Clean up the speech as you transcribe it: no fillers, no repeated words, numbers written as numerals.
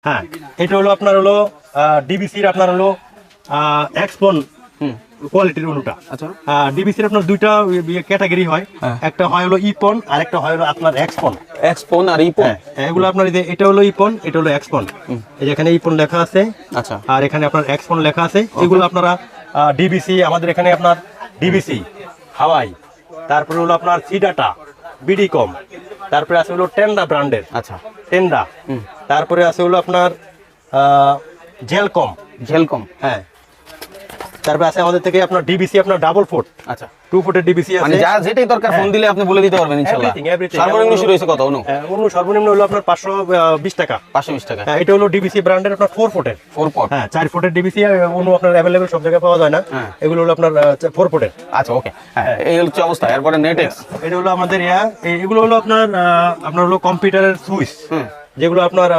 হ্যাঁ, এটা হলো আপনার হলো ডিবিসির আপনার হলো এক্সপন কোয়ালিটির অনুটা। আচ্ছা, ডিবিসির আপনার দুইটা ক্যাটাগরি হয়, একটা হয় হলো ইপন আর একটা হয় হলো আপনার এক্সপন। এক্সপন আর ইপন। এগুলো আপনার এই যে এটা হলো ইপন, এটা হলো এক্সপন। এই যে এখানে ইপন লেখা আছে, আচ্ছা, আর এখানে আপনার এক্সপন লেখা আছে। এগুলো আপনারা ডিবিসি, আমাদের এখানে আপনার ডিবিসি হাওয়াই, তারপরে হলো আপনার সিডাটা, বিডিকম, তারপরে আছে হলো টেন্ডা ব্র্যান্ডের, আচ্ছা, টেন্ডা, তারপরে আছে হলো আপনার জেলকম, জেলকম। হ্যাঁ, তারপরে আছে আমাদের থেকে আপনার ডিবিসি আপনার ডাবল ফুট, আচ্ছা, 2 ফুটের ডিবিসি মানে আছে। যা যেটাই দরকার ফোন দিলে আপনি বলে দিতে পারবেন ইনশাআল্লাহ। Everything. সর্বনিম্ন শুরু হয়েছে কত? অন্য সর্বনিম্ন হলো আপনার 520 টাকা। 520 টাকা। হ্যাঁ, এটা হলো ডিবিসি ব্র্যান্ডের আপনার 4 ফুটের। 4 পট। হ্যাঁ, 4 ফুটের ডিবিসি অন্য আপনার অ্যাভেলেবল সব জায়গায় পাওয়া যায় না। হ্যাঁ। এগুলো হলো আপনার 4 ফুটের। আচ্ছা, ওকে। হ্যাঁ, এই হচ্ছে অবস্থা। এরপরে নেটেক্স। এটা হলো আমাদের এগুলো হলো আপনার হলো কম্পিউটারের সুইচ, যেগুলো আপনার